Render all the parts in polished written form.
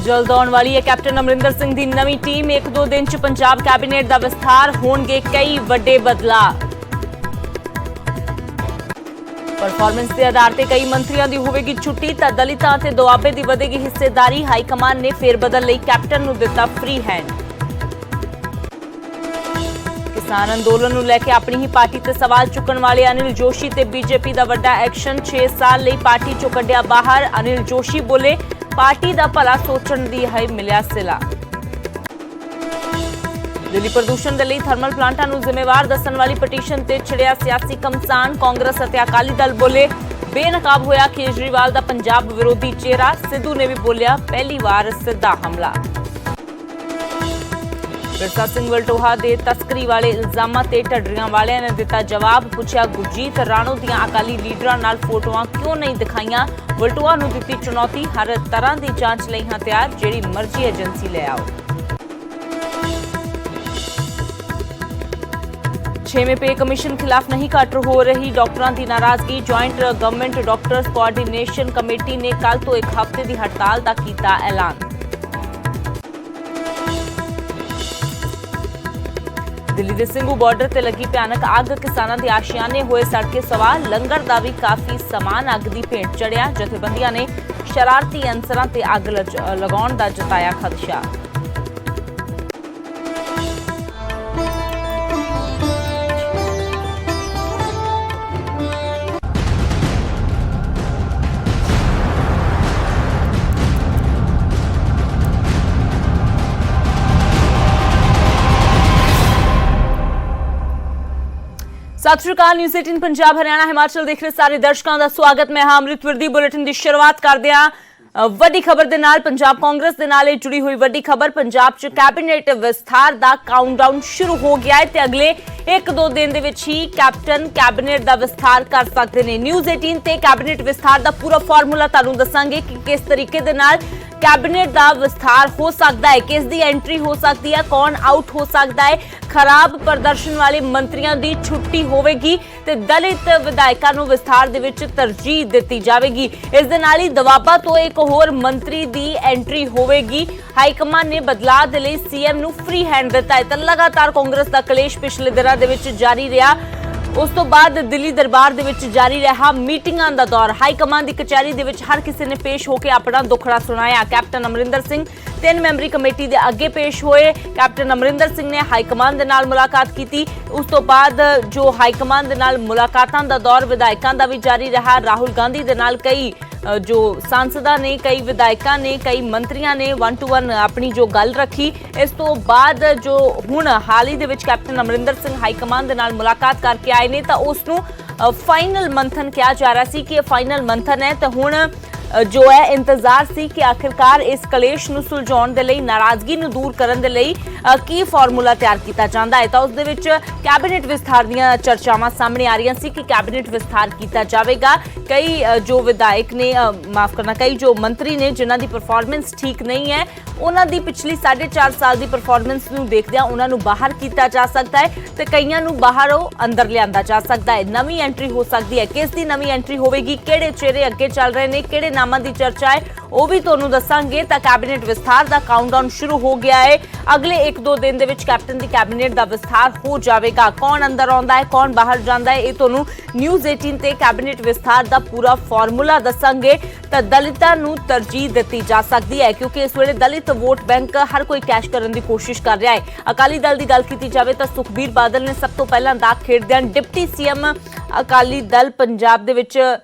जल्द आने वाली है कैप्टन अमरिंदर सिंह की नवी टीम। एक दो दिन च पंजाब कैबिनेट का विस्तार, होणगे कई वड्डे बदलाव। परफॉर्मेंस के आधार पर कई मंत्रियों की होगी छुट्टी, तो दलितों ते दुआबे की बढ़ेगी हिस्सेदारी। हाईकमान ने फेरबदल लई कैप्टन नूं दिता फ्री हैंड। किसान अंदोलन नूं लैके अपनी ही पार्टी ते सवाल चुकण वाले अनिल जोशी ते बीजेपी का वड्डा एक्शन। 6 साल लई पार्टी चों कढिया बाहर। अनिल जोशी बोले, पार्टी का भला सोचण दी है मिलिया सिला। दिल्ली प्रदूषण के लिए थर्मल प्लांटां नूं जिम्मेवार दस्सण वाली पटीशन ते छिड़िया सियासी घमसान। कांग्रेस अते अकाली दल बोले, बेनकाब होया केजरीवाल का पंजाब विरोधी चेहरा। सिद्धू ने भी बोलिया, पहली बार सीधा हमला। बिरसा सिंह वलटोहा के तस्करी वाले इल्जामां ते ढड्डरियां वालियां ने दिता जवाब। पूछा, गुरजीत राणो दियां अकाली लीडरां नाल फोटोआं क्यों नहीं दिखाईयां। वलटोहा नूं दित्ती चुनौती, हर तरह की जांच लई हां तैयार, जिहड़ी मर्जी एजेंसी ले आओ। 6वें पे कमीशन खिलाफ नहीं घट हो रही डॉक्टरों की नाराजगी। Joint government doctors coordination committee ने कल तो एक हफ्ते की हड़ताल का किया ऐलान। दिल्ली के सिंघू बॉर्डर से लगी भयानक अग, किसानों के आशियाने हुए सड़के सवार। लंगर का भी काफी समान अग की भेंट चढ़िया। जथेबंदियां ने शरारती अंसरां ते अग लगाउण दा जताया खदशा। सत श्री अकाल। न्यूज़ 18 पंजाब हरियाणा हिमाचल देख रहे सारे दर्शकों का स्वागत। मैं अमृत विरदी। बुलेटिन की शुरुआत करते हैं वड्डी खबर दे नाल। पंजाब कांग्रेस दे नाल जुड़ी हुई वड्डी खबर। पंजाब च कैबिनेट विस्तार का काउंटडाउन शुरू हो गया है ते अगले 1-2 दिन दे विच ही कैप्टन कैबिनेट का विस्तार कर सकते हैं। न्यूज़ 18 ते कैबिनेट विस्तार का पूरा फॉर्मूला तुहानूं दसांगे कि किस तरीके दे नाल कैबिनेट का विस्तार हो सकता है, किस दी एंट्री हो सकती है, कौन आउट हो सकता है, खराब प्रदर्शन वाले मंत्रियों की छुट्टी होगी ते दलित विधायकों को विस्तार दे विच तरजीह दी जाएगी। इस दे नाल ही दवाबा तो एक होर मंत्री की एंट्री होगी। हाईकमान ने बदलाव दे लई सीएम नूं फ्री हैंड दिता है। तो लगातार कांग्रेस का कलेश पिछले दिनों दे विच जारी रहा। उस तो बाद दिल्ली दरबार दे विच जारी रहा मीटिंगां दा दौर। हाईकमान की कचहरी दे विच हर किसी ने पेश होकर अपना दुखड़ा सुनाया। कैप्टन अमरिंदर सिंह 3 मैंबरी कमेटी के अगे पेश होए। कैप्टन अमरिंदर सिंह ने हाईकमान दे नाल मुलाकात की। उस तो बाद जो हाईकमान दे नाल मुलाकातां दा दौर विधायकों का भी जारी रहा। राहुल गांधी दे नाल कई जो सांसदा ने, कई विधायकों ने, कई मंत्रियों ने 1-to-1 अपनी जो गल रखी। इस तो बाद जो हुण हाल ही दे विच कैप्टन अमरिंदर सिंह हाईकमान दे नाल मुलाकात करके आए ने, तो उसनूं फाइनल मंथन कहा जा रहा सी कि फाइनल मंथन है। तो हुण जो है इंतजार सी कि आखिरकार इस कलेश नूं सुलझाउण दे लई, नाराजगी नूं दूर करन दे लई की फार्मूला तैयार किया जाता है। तो उस दे विच कैबिनेट विस्तार दीयां चर्चावां सामने आ रही सी कि कैबिनेट विस्तार किया जाएगा। कई जो विधायक ने माफ करना, कई जो मंत्री ने जिन्हां दी परफॉर्मेंस ठीक नहीं है, उन्हां दी पिछली 4.5 साल की परफॉर्मेंस नूं देखदिआं उन्हां नूं बाहर किया जा सकता है ते कईयां नूं बाहरों अंदर लिआंदा जा सकता है। नवीं एंट्री हो सकती है। किस दी नवीं एंट्री होगी, किहड़े चेहरे अगे चल रहे हैं, किहड़े नामां दी चर्चा है, वो भी तुहानूं दस्सांगे। तां कैबिनेट विस्तार का काउंटडाउन शुरू हो गया है। अगले 1-2 दिन दे विच कैप्टन दी कैबिनेट का विस्तार हो जाएगा। कौन अंदर आउंदा है, कौन बाहर जांदा है, ये तुहानूं न्यूज़ 18 ते कैबिनेट विस्तार का पूरा फॉर्मूला दस्सांगे। तो दलितां नूं तरजीह दी जा सकती है, क्योंकि इस वेले दलित वोट बैंक हर कोई कैश करने की कोशिश कर रहा है। अकाली दल की गल की जाए तो सुखबीर बादल ने सब तो पहला दाग खेडदिआं डिप्टी सीएम अकाली दल पंजाब दे विच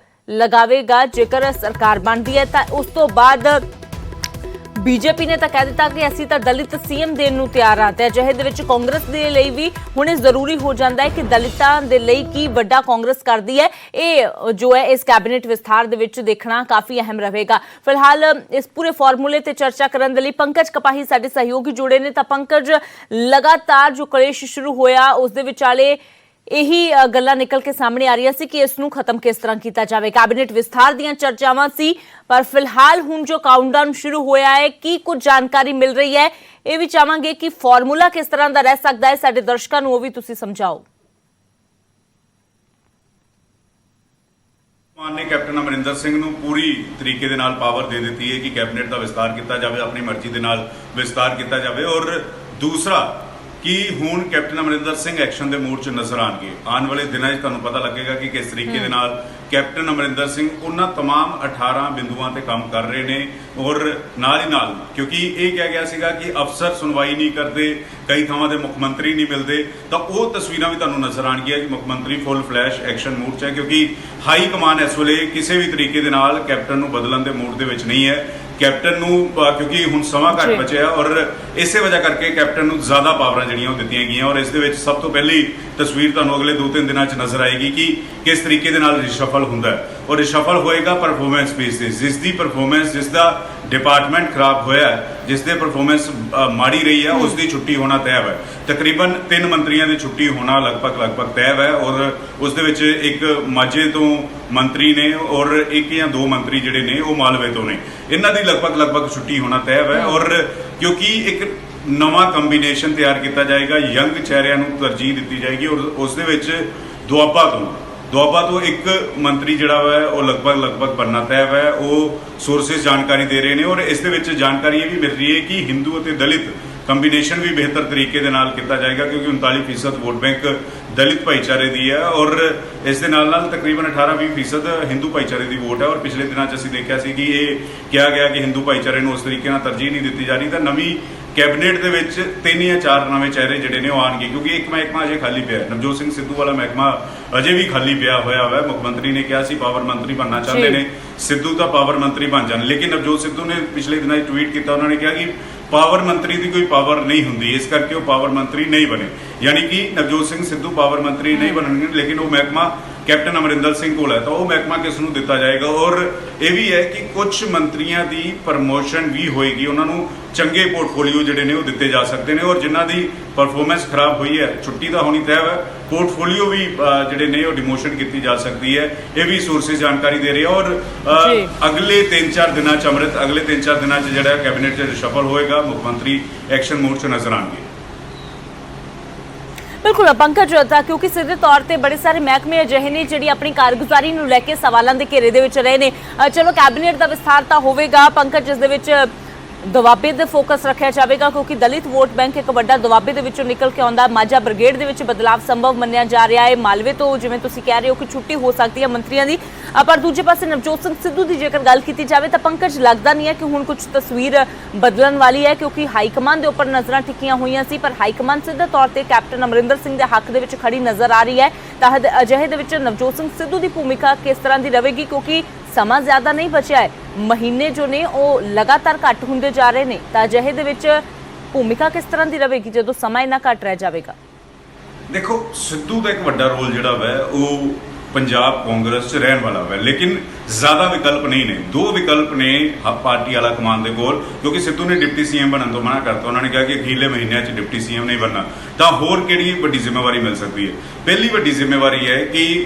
लगावेगा जेकर सरकार बनती है। तो उस तो बाद बीजेपी ने तो कह दिता कि असीं तो दलित सीएम देण नूं तैयार हाँ। तो अजिहे दे विच कांग्रेस दे लई भी हुणे जरूरी हो जाता है कि दलितां दे लई की वड्डा कांग्रेस करदी है, ये जो है इस कैबिनेट विस्तार दे विच देखना काफ़ी अहम रहेगा। फिलहाल इस पूरे फॉर्मूले ते चर्चा करन दे लई पंकज कपाही साडे सहयोगी जुड़े ने। तो पंकज, लगातार जो कलेश शुरू होया उस दे विचाले यही गल्लां निकल के सामने आ रही सी कि इसनूं खत्म किस तरह किया जाए। कैबिनेट विस्तार दीयां चर्चावां सी, पर फिलहाल हुण जो काउंटडाउन शुरू होया है, की कुछ जानकारी मिल रही है, ये भी चाहांगे कि फॉर्मूला किस तरह का रह सकता है, साडे दर्शकों नूं वो भी तुसीं समझाओ। ਮਾਨ ਨੇ ਕੈਪਟਨ ਅਮਰਿੰਦਰ ਸਿੰਘ ਨੂੰ ਪੂਰੀ ਤਰੀਕੇ ਦੇ ਨਾਲ ਪਾਵਰ ਦੇ ਦਿੱਤੀ ਹੈ ਕਿ ਕੈਬਨਿਟ ਦਾ ਵਿਸਤਾਰ ਕੀਤਾ ਜਾਵੇ, ਆਪਣੀ ਮਰਜ਼ੀ ਦੇ ਨਾਲ ਵਿਸਤਾਰ ਕੀਤਾ ਜਾਵੇ। ਔਰ ਦੂਸਰਾ ਕਿ ਹੁਣ ਕੈਪਟਨ ਅਮਰਿੰਦਰ ਸਿੰਘ ਐਕਸ਼ਨ ਦੇ ਮੋਡ 'ਚ ਨਜ਼ਰ ਆਉਣਗੇ। ਆਉਣ ਵਾਲੇ ਦਿਨਾਂ 'ਚ ਤੁਹਾਨੂੰ ਪਤਾ ਲੱਗੇਗਾ ਕਿ ਕਿਸ ਤਰੀਕੇ ਦੇ ਨਾਲ ਕੈਪਟਨ ਅਮਰਿੰਦਰ ਸਿੰਘ ਉਹਨਾਂ तमाम 18 ਬਿੰਦੂਆਂ ਤੇ ਕੰਮ ਕਰ ਰਹੇ ਨੇ। ਔਰ ਨਾਲ ਹੀ ਨਾਲ ਕਿਉਂਕਿ ਇਹ ਕਿਹਾ ਗਿਆ ਸੀਗਾ ਕਿ ਅਫਸਰ ਸੁਣਵਾਈ ਨਹੀਂ ਕਰਦੇ, ਕਈ ਥਾਵਾਂ ਦੇ ਮੁੱਖ ਮੰਤਰੀ ਨਹੀਂ ਮਿਲਦੇ, ਤਾਂ ਉਹ ਤਸਵੀਰਾਂ ਵੀ ਤੁਹਾਨੂੰ ਨਜ਼ਰ ਆਉਣਗੀਆਂ ਕਿ ਮੁੱਖ ਮੰਤਰੀ ਫੁੱਲ ਫਲੈਸ਼ ਐਕਸ਼ਨ ਮੋਡ 'ਚ ਹੈ, ਕਿਉਂਕਿ ਹਾਈ ਕਮਾਨ ਇਸ ਵੇਲੇ ਕਿਸੇ ਵੀ ਤਰੀਕੇ ਦੇ ਨਾਲ ਕੈਪਟਨ ਨੂੰ ਬਦਲਣ ਦੇ ਮੂਡ ਦੇ ਵਿੱਚ ਨਹੀਂ ਹੈ। ਕੈਪਟਨ ਨੂੰ ਕਿਉਂਕਿ ਹੁਣ ਸਮਾਂ ਘੱਟ ਬਚਿਆ ਔਰ ਇਸੇ ਵਜ੍ਹਾ ਕਰਕੇ ਕੈਪਟਨ ਨੂੰ ਜ਼ਿਆਦਾ ਪਾਵਰਾਂ ਜਿਹੜੀਆਂ ਉਹ ਦਿੱਤੀਆਂ ਗਈਆਂ। ਔਰ ਇਸ ਦੇ ਵਿੱਚ ਸਭ ਤੋਂ ਪਹਿਲੀ ਤਸਵੀਰ ਤੁਹਾਨੂੰ ਅਗਲੇ 2-3 ਦਿਨਾਂ 'ਚ ਨਜ਼ਰ ਆਏਗੀ ਕਿ ਕਿਸ ਤਰੀਕੇ ਦੇ ਨਾਲ ਰਿਸ਼ਫਲ ਹੁੰਦਾ ਹੈ। ਔਰ ਰਿਸ਼ਫਲ ਹੋਏਗਾ ਪਰਫਾਰਮੈਂਸ ਬੇਸ ਤੇ, ਜਿਸ ਦੀ ਪਰਫਾਰਮੈਂਸ, ਜਿਸ ਦਾ ਡਿਪਾਰਟਮੈਂਟ ਖਰਾਬ ਹੋਇਆ ਹੈ, ਜਿਸ ਦੇ ਪਰਫਾਰਮੈਂਸ ਮਾੜੀ ਰਹੀ ਹੈ, ਉਸ ਦੀ ਛੁੱਟੀ ਹੋਣਾ ਤੈਅ ਹੈ। ਤਕਰੀਬਨ 3 ਮੰਤਰੀਆਂ ਦੀ ਛੁੱਟੀ ਹੋਣਾ ਲਗਭਗ ਤੈਅ ਹੈ। ਔਰ ਉਸ ਦੇ ਵਿੱਚ ਇੱਕ ਮਾਝੇ ਤੋਂ ਮੰਤਰੀ ਨੇ ਔਰ 1 ਜਾਂ 2 ਮੰਤਰੀ ਜਿਹੜੇ ਨੇ ਉਹ ਮਾਲਵੇ ਤੋਂ ਨੇ। ਇਹਨਾਂ ਦੀ ਲਗਭਗ ਛੁੱਟੀ ਹੋਣਾ ਤੈਅ ਹੈ। ਔਰ ਕਿਉਂਕਿ ਇੱਕ ਨਵਾਂ ਕੰਬੀਨੇਸ਼ਨ ਤਿਆਰ ਕੀਤਾ ਜਾਏਗਾ, ਯੰਗ ਚਿਹਰਿਆਂ ਨੂੰ ਤਰਜੀਹ ਦਿੱਤੀ ਜਾਏਗੀ। ਔਰ ਉਸ ਦੇ ਵਿੱਚ ਦੁਆਬਾ ਤੋਂ ਇੱਕ ਮੰਤਰੀ ਜਿਹੜਾ ਵਾ ਉਹ ਲਗਭਗ ਬਣਨਾ ਤੈਅ ਹੈ। ਉਹ ਸੋਰਸਿਸ ਜਾਣਕਾਰੀ ਦੇ ਰਹੇ ਨੇ। ਔਰ ਇਸ ਦੇ ਵਿੱਚ ਜਾਣਕਾਰੀ ਇਹ ਵੀ ਮਿਲ ਰਹੀ ਹੈ ਕਿ ਹਿੰਦੂ ਅਤੇ ਦਲਿਤ ਕੰਬੀਨੇਸ਼ਨ ਵੀ ਬਿਹਤਰ ਤਰੀਕੇ ਦੇ ਨਾਲ ਕੀਤਾ ਜਾਏਗਾ, ਕਿਉਂਕਿ 39% ਵੋਟ ਬੈਂਕ ਦਲਿਤ ਭਾਈਚਾਰੇ ਦੀ ਹੈ। ਔਰ ਇਸ ਦੇ ਨਾਲ ਤਕਰੀਬਨ 18-20% ਹਿੰਦੂ ਭਾਈਚਾਰੇ ਦੀ ਵੋਟ ਹੈ। ਔਰ ਪਿਛਲੇ ਦਿਨਾਂ 'ਚ ਅਸੀਂ ਦੇਖਿਆ ਸੀ ਕਿ ਇਹ ਕਿਹਾ ਗਿਆ ਕਿ ਹਿੰਦੂ ਭਾਈਚਾਰੇ ਨੂੰ ਉਸ ਤਰੀਕੇ ਨਾਲ ਤਰਜੀਹ ਨਹੀਂ ਦਿੱਤੀ ਜਾ ਰਹੀ। ਤਾਂ ਨਵੀਂ ਕੈਬਨਿਟ ਦੇ ਵਿੱਚ 3 ਜਾਂ 4 ਨਵੇਂ ਚਿਹਰੇ ਜਿਹੜੇ ਨੇ ਉਹ ਆਉਣਗੇ, ਕਿਉਂਕਿ ਇੱਕ ਮਹਿਕਮਾ ਅਜੇ ਖਾਲੀ ਪਿਆ ਹੈ। ਨਵਜੋਤ ਸਿੰਘ ਸਿੱਧੂ ਵਾਲਾ ਮਹਿਕਮਾ ਅਜੇ ਵੀ ਖਾਲੀ ਪਿਆ ਹੋਇਆ ਹੈ। ਮੁੱਖ ਮੰਤਰੀ ਨੇ ਕਿਹਾ ਸੀ ਪਾਵਰ ਮੰਤਰੀ ਬਣਨਾ ਚਾਹੁੰਦੇ ਨੇ, ਸਿੱਧੂ ਤਾਂ ਪਾਵਰ ਮੰਤਰੀ ਬਣ ਜਾਣ। ਲੇਕਿਨ ਨਵਜੋਤ ਸਿੱਧੂ ਨੇ ਪਿਛਲੇ ਦਿਨਾਂ 'ਚ ਟਵੀਟ ਕੀਤਾ, ਉਹਨਾਂ ਨੇ ਕਿਹਾ ਕਿ ਪਾਵਰ ਮੰਤਰੀ ਦੀ ਕੋਈ ਪਾਵਰ ਨਹੀਂ ਹੁੰਦੀ, ਇਸ ਕਰਕੇ ਉਹ ਪਾਵਰ ਮੰਤਰੀ ਨਹੀਂ ਬਣੇ। ਯਾਨੀ ਕਿ ਨਵਜੋਤ ਸਿੰਘ ਸਿੱਧੂ ਪਾਵਰ ਮੰਤਰੀ ਨਹੀਂ ਬਣਨਗੇ, ਲੇਕਿਨ ਉਹ ਮਹਿਕਮਾ ਕੈਪਟਨ ਅਮਰਿੰਦਰ ਸਿੰਘ ਕੋਲ ਹੈ, ਤਾਂ ਉਹ ਮਹਿਕਮਾ ਕਿਸ ਨੂੰ ਦਿੱਤਾ ਜਾਏਗਾ। ਔਰ ਇਹ ਵੀ ਹੈ ਕਿ ਕੁਝ ਮੰਤਰੀਆਂ ਦੀ ਪ੍ਰਮੋਸ਼ਨ ਵੀ ਹੋਏਗੀ, ਉਹਨਾਂ ਨੂੰ ਚੰਗੇ ਪੋਰਟਫੋਲੀਓ ਜਿਹੜੇ ਨੇ ਉਹ ਦਿੱਤੇ ਜਾ ਸਕਦੇ ਨੇ। ਔਰ ਜਿਨ੍ਹਾਂ ਦੀ ਪਰਫਾਰਮੈਂਸ ਖਰਾਬ ਹੋਈ ਹੈ, ਛੁੱਟੀ ਤਾਂ ਹੋਣੀ ਤੈਅ ਹੈ, ਪੋਰਟਫੋਲੀਓ ਵੀ ਜਿਹੜੇ ਨੇ ਉਹ ਡਿਮੋਸ਼ਨ ਕੀਤੀ ਜਾ ਸਕਦੀ ਹੈ। ਇਹ ਵੀ ਸੋਰਸਿਸ ਜਾਣਕਾਰੀ ਦੇ ਰਹੇ ਆ। ਔਰ ਅਗਲੇ 3-4 ਦਿਨਾਂ 'ਚ ਅਗਲੇ 3-4 ਦਿਨਾਂ 'ਚ ਜਿਹੜਾ ਕੈਬਨਿਟ 'ਚ ਰਿਸ਼ਫਲ ਹੋਏਗਾ, ਮੁੱਖ ਮੰਤਰੀ ਐਕਸ਼ਨ ਮੋਡ 'ਚ ਨਜ਼ਰ ਆਉਣਗੇ। ਬਿਲਕੁਲ ਪੰਕਜ, ਤਾਂ ਕਿਉਂਕਿ ਸਿੱਧੇ ਤੌਰ ਤੇ ਬੜੇ ਸਾਰੇ ਮਹਿਕਮੇ ਅਜਿਹੇ ਨੇ ਜਿਹੜੀ ਆਪਣੀ ਕਾਰਗੁਜ਼ਾਰੀ ਨੂੰ ਲੈ ਕੇ ਸਵਾਲਾਂ ਦੇ ਘੇਰੇ ਦੇ ਵਿੱਚ ਰਹੇ ਨੇ। ਚਲੋ ਕੈਬਨਿਟ ਦਾ ਵਿਸਥਾਰ ਤਾਂ ਹੋਵੇਗਾ ਪੰਕਜ, ਜਿਸ ਦੇ ਵਿੱਚ ਦੁਆਬੇ ਤੇ ਫੋਕਸ ਰੱਖਿਆ ਜਾਵੇਗਾ, ਕਿਉਂਕਿ ਦਲਿਤ ਵੋਟ ਬੈਂਕ ਇੱਕ ਵੱਡਾ ਦੁਆਬੇ ਦੇ ਵਿੱਚੋਂ ਨਿਕਲ ਕੇ ਆਉਂਦਾ। ਮਾਝਾ ਬ੍ਰਿਗੇਡ ਦੇ ਵਿੱਚ ਬਦਲਾਵ ਸੰਭਵ ਮੰਨਿਆ ਜਾ ਰਿਹਾ ਹੈ। ਮਾਲਵੇ ਤੋਂ ਜਿਵੇਂ ਤੁਸੀਂ ਕਹਿ ਰਹੇ ਹੋ ਕਿ ਛੁੱਟੀ ਹੋ ਸਕਦੀ ਹੈ ਮੰਤਰੀਆਂ ਦੀ, ਪਰ ਦੂਜੇ ਪਾਸੇ ਨਵਜੋਤ ਸਿੰਘ ਸਿੱਧੂ ਦੀ ਜੇਕਰ ਗੱਲ ਕੀਤੀ ਜਾਵੇ ਤਾਂ ਪੰਕਜ ਲੱਗਦਾ ਨਹੀਂ ਹੈ ਕਿ ਹੁਣ ਕੁਝ ਤਸਵੀਰ ਬਦਲਣ ਵਾਲੀ ਹੈ, ਕਿਉਂਕਿ ਹਾਈਕਮਾਨ ਦੇ ਉੱਪਰ ਨਜ਼ਰਾਂ ਟਿਕੀਆਂ ਹੋਈਆਂ ਸੀ। ਪਰ ਹਾਈਕਮਾਨ ਸਿੱਧੇ ਤੌਰ ਤੇ ਕੈਪਟਨ ਅਮਰਿੰਦਰ ਸਿੰਘ ਦੇ ਹੱਕ ਦੇ ਵਿੱਚ ਖੜੀ ਨਜ਼ਰ ਆ ਰਹੀ ਹੈ। ਤਾਂ ਅਜਿਹੇ ਦੇ ਵਿੱਚ ਨਵਜੋਤ ਸਿੰਘ ਸਿੱਧੂ ਦੀ ਭੂਮਿਕਾ ਕਿਸ ਤਰ੍ਹਾਂ ਦੀ ਰਹੇਗੀ, ਕਿਉਂਕਿ ਸਮਾਂ ਜ਼ਿਆਦਾ ਨਹੀਂ ਬਚਿਆ ਹੈ, ਮਹੀਨੇ ਜੋ ਨੇ ਉਹ ਲਗਾਤਾਰ ਘੱਟ ਹੁੰਦੇ ਜਾ ਰਹੇ ਨੇ। ਤਾਂ ਅਜਿਹੇ ਦੇ ਵਿੱਚ ਭੂਮਿਕਾ ਕਿਸ ਤਰ੍ਹਾਂ ਦੀ ਰਹੇਗੀ ਜਦੋਂ ਸਮਾਂ ਇੰਨਾ ਘੱਟ ਰਹਿ ਜਾਵੇਗਾ? ਦੇਖੋ, ਸਿੱਧੂ ਦਾ ਇੱਕ ਵੱਡਾ ਰੋਲ ਜਿਹੜਾ ਵਾ ਉਹ ਪੰਜਾਬ ਕਾਂਗਰਸ 'ਚ ਰਹਿਣ ਵਾਲਾ ਵਾ, ਲੇਕਿਨ ਜ਼ਿਆਦਾ ਵਿਕਲਪ ਨਹੀਂ ਨੇ। 2 ਵਿਕਲਪ ਨੇ ਪਾਰਟੀ ਵਾਲਾ ਕਮਾਨ ਦੇ ਕੋਲ, ਕਿਉਂਕਿ ਸਿੱਧੂ ਨੇ ਡਿਪਟੀ ਸੀਐਮ ਬਣਨ ਤੋਂ ਮਨਾ ਕਰਤਾ। ਉਹਨਾਂ ਨੇ ਕਿਹਾ ਕਿ ਅਖੀਰਲੇ ਮਹੀਨਿਆਂ 'ਚ ਡਿਪਟੀ ਸੀਐਮ ਨਹੀਂ ਬਣਨਾ। ਤਾਂ ਹੋਰ ਕਿਹੜੀ ਵੱਡੀ ਜ਼ਿੰਮੇਵਾਰੀ ਮਿਲ ਸਕਦੀ ਹੈ? ਪਹਿਲੀ ਵੱਡੀ ਜ਼ਿੰਮੇਵਾਰੀ ਹੈ ਕਿ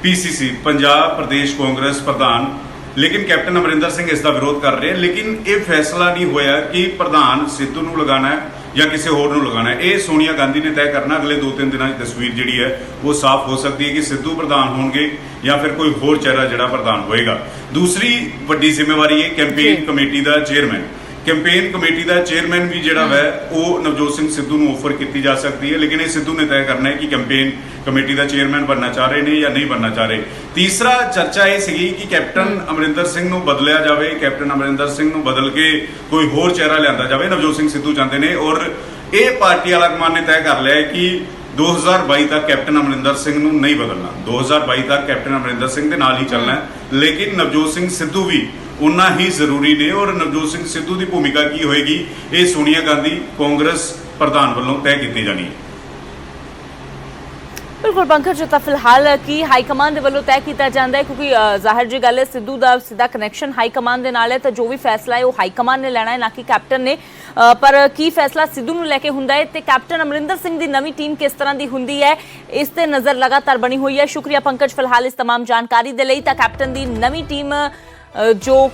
PCC ਪੰਜਾਬ ਪ੍ਰਦੇਸ਼ ਕਾਂਗਰਸ ਪ੍ਰਧਾਨ, ਲੇਕਿਨ ਕੈਪਟਨ ਅਮਰਿੰਦਰ ਸਿੰਘ ਇਸ ਦਾ ਵਿਰੋਧ ਕਰ ਰਹੇ। ਲੇਕਿਨ ਇਹ ਫੈਸਲਾ ਨਹੀਂ ਹੋਇਆ ਕਿ ਪ੍ਰਧਾਨ ਸਿੱਧੂ ਨੂੰ ਲਗਾਉਣਾ ਹੈ ਜਾਂ ਕਿਸੇ ਹੋਰ ਨੂੰ ਲਗਾਉਣਾ ਹੈ। ਇਹ ਸੋਨੀਆ ਗਾਂਧੀ ਨੇ ਤੈਅ ਕਰਨਾ। ਅਗਲੇ 2-3 ਦਿਨਾਂ 'ਚ ਤਸਵੀਰ ਜਿਹੜੀ ਹੈ ਉਹ ਸਾਫ਼ ਹੋ ਸਕਦੀ ਹੈ ਕਿ ਸਿੱਧੂ ਪ੍ਰਧਾਨ ਹੋਣਗੇ ਜਾਂ ਫਿਰ ਕੋਈ ਹੋਰ ਚਿਹਰਾ ਜਿਹੜਾ ਪ੍ਰਧਾਨ ਹੋਏਗਾ। ਦੂਸਰੀ ਵੱਡੀ ਜ਼ਿੰਮੇਵਾਰੀ ਹੈ ਕੈਂਪੇਨ ਕਮੇਟੀ ਦਾ ਚੇਅਰਮੈਨ। ਕੈਂਪੇਨ ਕਮੇਟੀ ਦਾ ਚੇਅਰਮੈਨ ਵੀ ਜਿਹੜਾ ਵੈ ਉਹ ਨਵਜੋਤ ਸਿੰਘ ਸਿੱਧੂ ਨੂੰ ਆਫਰ ਕੀਤੀ ਜਾ ਸਕਦੀ ਹੈ, ਲੇਕਿਨ ਇਹ ਸਿੱਧੂ ਨੇ ਤੈਅ ਕਰਨਾ ਹੈ ਕਿ ਕੈਂਪੇਨ ਕਮੇਟੀ ਦਾ ਚੇਅਰਮੈਨ ਬਣਨਾ ਚਾਹ ਰਹੇ ਨੇ ਜਾਂ ਨਹੀਂ ਬਣਨਾ ਚਾਹ ਰਹੇ। ਤੀਸਰਾ ਚਰਚਾ ਇਹ ਸੀਗੀ ਕਿ ਕੈਪਟਨ ਅਮਰਿੰਦਰ ਸਿੰਘ ਨੂੰ ਬਦਲਿਆ ਜਾਵੇ, ਕੈਪਟਨ ਅਮਰਿੰਦਰ ਸਿੰਘ ਨੂੰ ਬਦਲ ਕੇ ਕੋਈ ਹੋਰ ਚਿਹਰਾ ਲਿਆਂਦਾ ਜਾਵੇ। ਨਵਜੋਤ ਸਿੰਘ ਸਿੱਧੂ ਚਾਹੁੰਦੇ ਨੇ। ਔਰ ਇਹ ਪਾਰਟੀ ਵਾਲਾ ਕਮਾਨ ਨੇ ਤੈਅ ਕਰ ਲਿਆ ਹੈ ਕਿ 2022 ਤੱਕ ਕੈਪਟਨ ਅਮਰਿੰਦਰ ਸਿੰਘ ਨੂੰ ਨਹੀਂ ਬਦਲਣਾ। 2022 ਤੱਕ ਕੈਪਟਨ ਅਮਰਿੰਦਰ ਸਿੰਘ ਦੇ ਨਾਲ ਹੀ ਚੱਲਣਾ ਹੈ, ਲੇਕਿਨ ਨਵਜੋਤ ਸਿੰਘ ਸਿੱਧੂ ਵੀ ਉਨਾ ਹੀ ਜ਼ਰੂਰੀ ਨੇ। ਔਰ ਨਵਜੋਤ ਸਿੰਘ ਸਿੱਧੂ ਦੀ ਭੂਮਿਕਾ ਕੀ ਹੋਏਗੀ, ਇਹ ਸੋਨੀਆ ਗਾਂਧੀ ਕਾਂਗਰਸ ਪ੍ਰਧਾਨ ਵੱਲੋਂ ਤੈਅ ਕੀਤੀ ਜਾਣੀ ਹੈ। ਬਿਲਕੁਲ ਪੰਕਜ, ਤਾਂ ਫਿਲਹਾਲ ਕੀ ਹਾਈਕਮਾਨ ਦੇ ਵੱਲੋਂ ਤੈਅ ਕੀਤਾ ਜਾਂਦਾ ਹੈ, ਕਿਉਂਕਿ ਜ਼ਾਹਿਰ ਜੀ ਗੱਲ ਹੈ ਸਿੱਧੂ ਦਾ ਸਿੱਧਾ ਕਨੈਕਸ਼ਨ ਹਾਈਕਮਾਨ ਦੇ ਨਾਲ ਹੈ, ਤਾਂ ਜੋ ਵੀ ਫੈਸਲਾ ਹੈ ਉਹ ਹਾਈਕਮਾਨ ਨੇ ਲੈਣਾ ਹੈ, ਨਾ ਕਿ ਕੈਪਟਨ ਨੇ। ਪਰ ਕੀ ਫੈਸਲਾ ਸਿੱਧੂ ਨੂੰ ਲੈ ਕੇ ਹੁੰਦਾ ਹੈ ਤੇ ਕੈਪਟਨ ਅਮਰਿੰਦਰ ਸਿੰਘ ਦੀ ਨਵੀਂ ਟੀਮ ਕਿਸ ਤਰ੍ਹਾਂ ਦੀ ਹੁੰਦੀ ਹੈ, ਇਸ ਤੇ ਨਜ਼ਰ ਲਗਾਤਾਰ ਬਣੀ ਹੋਈ ਹੈ। ਸ਼ੁਕਰੀਆ ਪੰਕਜ ਫਿਲਹਾਲ ਇਸ तमाम ਜਾਣਕਾਰੀ ਦੇ ਲਈ। ਤਾਂ ਕੈਪਟਨ ਦੀ ਨਵੀਂ ਟੀਮ ਜੋ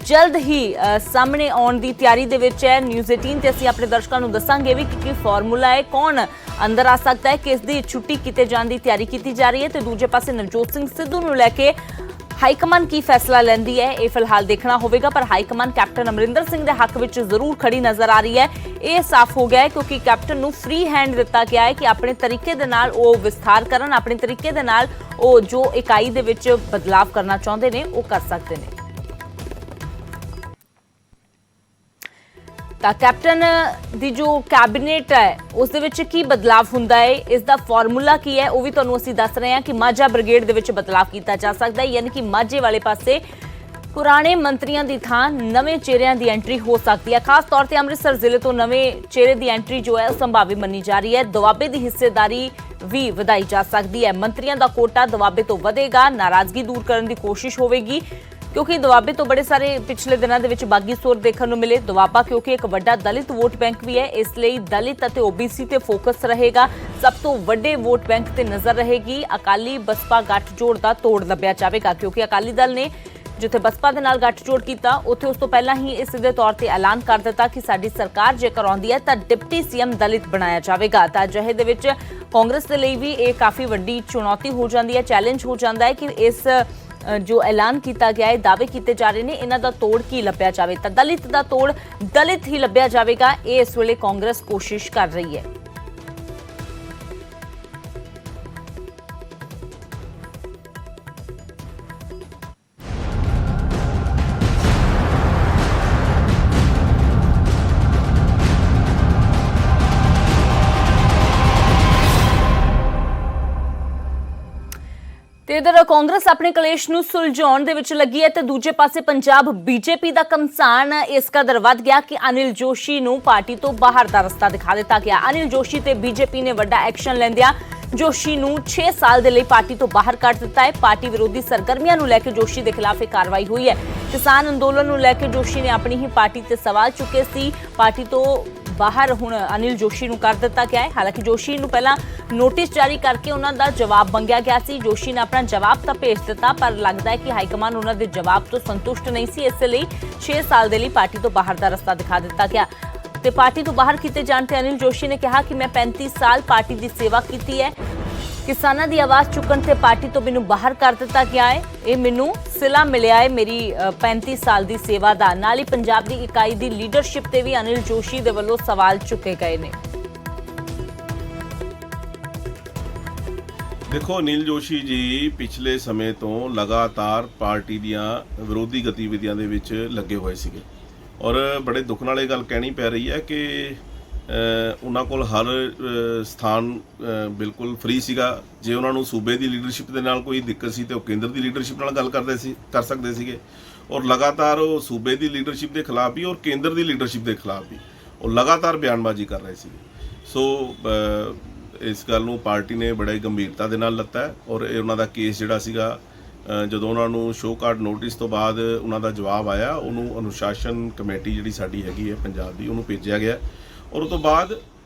ਜਲਦ ਹੀ ਸਾਹਮਣੇ ਆਉਣ ਦੀ ਤਿਆਰੀ ਦੇ ਵਿੱਚ ਹੈ। ਨਿਊਜ਼ 18 ਤੇ ਅਸੀਂ ਆਪਣੇ ਦਰਸ਼ਕਾਂ ਨੂੰ ਦੱਸਾਂਗੇ ਵੀ ਕੀ ਫਾਰਮੂਲਾ ਹੈ, ਕੌਣ ਅੰਦਰ ਆ ਸਕਦਾ ਹੈ, ਕਿਸ ਦੀ ਛੁੱਟੀ ਕੀਤੇ ਜਾਣ ਦੀ ਤਿਆਰੀ ਕੀਤੀ ਜਾ ਰਹੀ ਹੈ। ਤੇ ਦੂਜੇ ਪਾਸੇ ਨਵਜੋਤ ਸਿੰਘ ਸਿੱਧੂ ਨੂੰ ਲੈ ਕੇ ਹਾਈਕਮਾਨ ਕੀ ਫੈਸਲਾ ਲੈਂਦੀ ਹੈ ਇਹ ਫਿਲਹਾਲ ਦੇਖਣਾ ਹੋਵੇਗਾ, ਪਰ ਹਾਈਕਮਾਨ ਕੈਪਟਨ ਅਮਰਿੰਦਰ ਸਿੰਘ ਦੇ ਹੱਕ ਵਿੱਚ ਜ਼ਰੂਰ ਖੜੀ ਨਜ਼ਰ ਆ ਰਹੀ ਹੈ। ਇਹ ਸਾਫ਼ ਹੋ ਗਿਆ ਹੈ ਕਿਉਂਕਿ ਕੈਪਟਨ ਨੂੰ ਫ੍ਰੀ ਹੈਂਡ ਦਿੱਤਾ ਗਿਆ ਹੈ ਕਿ ਆਪਣੇ ਤਰੀਕੇ ਦੇ ਨਾਲ ਉਹ ਵਿਸਥਾਰ ਕਰਨ, ਆਪਣੇ ਤਰੀਕੇ ਦੇ ਨਾਲ ਉਹ ਜੋ ਇਕਾਈ ਦੇ ਵਿੱਚ ਬਦਲਾਵ ਕਰਨਾ ਚਾਹੁੰਦੇ ਨੇ ਉਹ ਕਰ ਸਕਦੇ ਨੇ। ਤਾਂ ਕੈਪਟਨ ਦੀ ਜੋ ਕੈਬਨਿਟ ਹੈ ਉਸ ਦੇ ਵਿੱਚ ਕੀ ਬਦਲਾਵ ਹੁੰਦਾ ਹੈ, ਇਸ ਦਾ ਫਾਰਮੂਲਾ ਕੀ ਹੈ, ਉਹ ਵੀ ਤੁਹਾਨੂੰ ਅਸੀਂ ਦੱਸ ਰਹੇ ਹਾਂ ਕਿ ਮਾਝਾ ਬ੍ਰਿਗੇਡ ਦੇ ਵਿੱਚ ਬਦਲਾਵ ਕੀਤਾ ਜਾ ਸਕਦਾ ਹੈ, ਯਾਨੀ ਕਿ ਮਾਝੇ ਵਾਲੇ ਪਾਸੇ ਪੁਰਾਣੇ ਮੰਤਰੀਆਂ ਦੀ ਥਾਂ ਨਵੇਂ ਚਿਹਰਿਆਂ ਦੀ ਐਂਟਰੀ ਹੋ ਸਕਦੀ ਹੈ। ਖਾਸ ਤੌਰ ਤੇ ਅੰਮ੍ਰਿਤਸਰ ਜ਼ਿਲ੍ਹੇ ਤੋਂ ਨਵੇਂ ਚਿਹਰੇ ਦੀ ਐਂਟਰੀ ਜੋ ਹੈ ਉਹ ਸੰਭਾਵੀ ਮੰਨੀ ਜਾ ਰਹੀ ਹੈ। ਦੁਆਬੇ ਦੀ ਹਿੱਸੇਦਾਰੀ ਵੀ ਵਧਾਈ ਜਾ ਸਕਦੀ ਹੈ। ਮੰਤਰੀਆਂ ਦਾ ਕੋਟਾ ਦੁਆਬੇ ਤੋਂ ਵਧੇਗਾ, ਨਾਰਾਜ਼ਗੀ ਦੂਰ ਕਰਨ ਦੀ ਕੋਸ਼ਿਸ਼ ਹੋਵੇਗੀ ਕਿਉਂਕਿ ਦੁਆਬੇ ਤੋਂ ਬੜੇ ਸਾਰੇ ਪਿਛਲੇ ਦਿਨਾਂ ਦੇ ਵਿੱਚ ਬਾਗੀ ਸੁਰ ਦੇਖਣ ਨੂੰ ਮਿਲੇ। ਦੁਆਬਾ ਕਿਉਂਕਿ ਇੱਕ ਵੱਡਾ ਦਲਿਤ ਵੋਟ ਬੈਂਕ ਵੀ ਹੈ, ਇਸ ਲਈ ਦਲਿਤ ਅਤੇ ਓਬੀਸੀ ਤੇ ਫੋਕਸ ਰਹੇਗਾ। ਸਭ ਤੋਂ ਵੱਡੇ ਵੋਟ ਬੈਂਕ ਤੇ ਨਜ਼ਰ ਰਹੇਗੀ। ਅਕਾਲੀ ਬਸਪਾ ਗੱਠਜੋੜ ਦਾ ਤੋੜ ਲੱਭਿਆ ਜਾਵੇਗਾ ਕਿਉਂਕਿ ਅਕਾਲੀ ਦਲ ਨੇ ਜਿੱਥੇ ਬਸਪਾ ਦੇ ਨਾਲ ਗੱਠਜੋੜ ਕੀਤਾ ਉੱਥੇ ਉਸ ਤੋਂ ਪਹਿਲਾਂ ਹੀ ਇਸ ਦੇ ਤੌਰ ਤੇ ਐਲਾਨ ਕਰ ਦਿੱਤਾ ਕਿ ਸਾਡੀ ਸਰਕਾਰ ਜੇਕਰ ਆਉਂਦੀ ਹੈ ਤਾਂ ਡਿਪਟੀ ਸੀਐਮ ਦਲਿਤ ਬਣਾਇਆ ਜਾਵੇਗਾ। ਤਾਂ ਅਜਿਹੇ ਦੇ ਵਿੱਚ ਕਾਂਗਰਸ ਦੇ ਲਈ ਵੀ ਇਹ ਕਾਫੀ ਵੱਡੀ ਚੁਣੌਤੀ ਹੋ ਜਾਂਦੀ ਹੈ, ਚੈਲੰਜ ਹੋ ਜਾਂਦਾ ਹੈ ਕਿ ਇਸ ਜੋ ਐਲਾਨ ਕੀਤਾ ਗਿਆ ਹੈ, ਦਾਅਵੇ ਕੀਤੇ ਜਾ ਰਹੇ ਨੇ, ਇਹਨਾਂ ਦਾ ਤੋੜ ਕੀ ਲੱਭਿਆ ਜਾਵੇ। ਤਾਂ ਦਲਿਤ ਦਾ ਤੋੜ ਦਲਿਤ ਹੀ ਲੱਭਿਆ ਜਾਵੇਗਾ, ਇਹ ਇਸ ਵੇਲੇ ਕਾਂਗਰਸ ਕੋਸ਼ਿਸ਼ ਕਰ ਰਹੀ ਹੈ। ਤੇ ਇਧਰ ਕਾਂਗਰਸ ਆਪਣੇ ਕਲੇਸ਼ ਨੂੰ ਸੁਲਝਾਉਣ ਦੇ ਵਿੱਚ ਲੱਗੀ ਹੈ ਤੇ ਦੂਜੇ ਪਾਸੇ ਪੰਜਾਬ ਬੀਜੇਪੀ ਦਾ ਘਮਸਾਨ ਇਸ ਕਦਰ ਵੱਧ ਗਿਆ ਕਿ ਅਨਿਲ ਜੋਸ਼ੀ ਨੂੰ ਪਾਰਟੀ ਤੋਂ ਬਾਹਰ ਦਾ ਰਸਤਾ ਦਿਖਾ ਦਿੱਤਾ ਗਿਆ। ਅਨਿਲ ਜੋਸ਼ੀ ਤੇ ਬੀਜੇਪੀ ਨੇ ਵੱਡਾ ਐਕਸ਼ਨ ਲੈਂਦਿਆਂ ਜੋਸ਼ੀ ਨੂੰ 6 ਸਾਲ ਦੇ ਲਈ ਪਾਰਟੀ ਤੋਂ ਬਾਹਰ ਕੱਢ ਦਿੱਤਾ ਹੈ। ਪਾਰਟੀ ਵਿਰੋਧੀ ਸਰਗਰਮੀਆਂ ਨੂੰ ਲੈ ਕੇ ਜੋਸ਼ੀ ਦੇ ਖਿਲਾਫ ਇਹ ਕਾਰਵਾਈ ਹੋਈ ਹੈ। ਕਿਸਾਨ ਅੰਦੋਲਨ ਨੂੰ ਲੈ ਕੇ ਜੋਸ਼ੀ ਨੇ ਆਪਣੀ ਹੀ ਪਾਰਟੀ ਤੇ ਸਵਾਲ ਚੁੱਕੇ ਸੀ। ਪਾਰਟੀ ਤੋਂ ਬਾਹਰ ਹੁਣ ਅਨਿਲ ਜੋਸ਼ੀ ਨੂੰ ਕਰ ਦਿੱਤਾ ਗਿਆ ਹੈ। ਹਾਲਾਂਕਿ ਜੋਸ਼ੀ ਨੂੰ ਪਹਿਲਾਂ ਨੋਟਿਸ ਜਾਰੀ ਕਰਕੇ ਉਹਨਾਂ ਦਾ ਜਵਾਬ ਮੰਗਿਆ ਗਿਆ ਸੀ। ਜੋਸ਼ੀ ਨੇ ਆਪਣਾ ਜਵਾਬ ਤਾਂ ਭੇਜ ਦਿੱਤਾ, ਪਰ ਲੱਗਦਾ ਹੈ ਕਿ ਹਾਈਕਮਾਨ ਉਹਨਾਂ ਦੇ ਜਵਾਬ ਤੋਂ ਸੰਤੁਸ਼ਟ ਨਹੀਂ ਸੀ, ਇਸ ਲਈ 6 ਸਾਲ ਦੇ ਲਈ ਪਾਰਟੀ ਤੋਂ ਬਾਹਰ ਦਾ ਰਸਤਾ ਦਿਖਾ ਦਿੱਤਾ ਗਿਆ। ਤੇ ਪਾਰਟੀ ਤੋਂ ਬਾਹਰ ਕੀਤੇ ਜਾਣ ਤੇ ਅਨਿਲ ਜੋਸ਼ੀ ਨੇ ਕਿਹਾ ਕਿ ਮੈਂ 35 ਸਾਲ ਪਾਰਟੀ ਦੀ ਸੇਵਾ ਕੀਤੀ ਹੈ। ਕਿਸਾਨਾਂ ਦੀ ਆਵਾਜ਼ ਚੁੱਕਣ ਤੇ ਪਾਰਟੀ ਤੋਂ ਮੈਨੂੰ ਬਾਹਰ ਕਰ ਦਿੱਤਾ ਗਿਆ ਹੈ। ਇਹ ਮੈਨੂੰ ਸਿਲਾ ਮਿਲਿਆ ਹੈ ਮੇਰੀ 35 ਸਾਲ ਦੀ ਸੇਵਾ ਦਾ। ਨਾਲ ਹੀ ਪੰਜਾਬ ਦੀ ਇਕਾਈ ਦੀ ਲੀਡਰਸ਼ਿਪ ਤੇ ਵੀ ਅਨਿਲ ਜੋਸ਼ੀ ਦੇ ਵੱਲੋਂ ਸਵਾਲ ਚੁੱਕੇ ਗਏ ਨੇ। ਦੇਖੋ, ਅਨਿਲ ਜੋਸ਼ੀ ਜੀ ਪਿਛਲੇ ਸਮੇਂ ਤੋਂ ਲਗਾਤਾਰ ਪਾਰਟੀ ਦੀਆਂ ਵਿਰੋਧੀ ਗਤੀਵਿਧੀਆਂ ਦੇ ਵਿੱਚ ਲੱਗੇ ਹੋਏ ਸੀਗੇ ਔਰ ਬੜੇ ਦੁੱਖ ਨਾਲ ਇਹ ਗੱਲ ਕਹਿਣੀ ਪੈ ਰਹੀ ਹੈ ਕਿ ਉਹਨਾਂ ਕੋਲ ਹਰ ਸਥਾਨ ਬਿਲਕੁਲ ਫ੍ਰੀ ਸੀਗਾ। ਜੇ ਉਹਨਾਂ ਨੂੰ ਸੂਬੇ ਦੀ ਲੀਡਰਸ਼ਿਪ ਦੇ ਨਾਲ ਕੋਈ ਦਿੱਕਤ ਸੀ ਤੇ ਉਹ ਕੇਂਦਰ ਦੀ ਲੀਡਰਸ਼ਿਪ ਨਾਲ ਗੱਲ ਕਰ ਸਕਦੇ ਸੀਗੇ ਔਰ ਲਗਾਤਾਰ ਉਹ ਸੂਬੇ ਦੀ ਲੀਡਰਸ਼ਿਪ ਦੇ ਖਿਲਾਫ ਵੀ ਔਰ ਕੇਂਦਰ ਦੀ ਲੀਡਰਸ਼ਿਪ ਦੇ ਖਿਲਾਫ ਵੀ ਉਹ ਲਗਾਤਾਰ ਬਿਆਨਬਾਜ਼ੀ ਕਰ ਰਹੇ ਸੀਗੇ। ਸੋ ਇਸ ਗੱਲ ਨੂੰ ਪਾਰਟੀ ਨੇ ਬੜੇ ਗੰਭੀਰਤਾ ਦੇ ਨਾਲ ਲੱਤਾ ਔਰ ਇਹ ਉਹਨਾਂ ਦਾ ਕੇਸ ਜਿਹੜਾ ਸੀਗਾ ਜਦੋਂ ਉਹਨਾਂ ਨੂੰ ਸ਼ੋਅ ਕਾਰਡ ਨੋਟਿਸ ਤੋਂ ਬਾਅਦ ਉਹਨਾਂ ਦਾ ਜਵਾਬ ਆਇਆ, ਉਹਨੂੰ ਅਨੁਸ਼ਾਸਨ ਕਮੇਟੀ ਜਿਹੜੀ ਸਾਡੀ ਹੈਗੀ ਹੈ ਪੰਜਾਬ ਦੀ, ਉਹਨੂੰ ਭੇਜਿਆ ਗਿਆ ਔਰ ਉਸ ਤੋਂ ਬਾਅਦ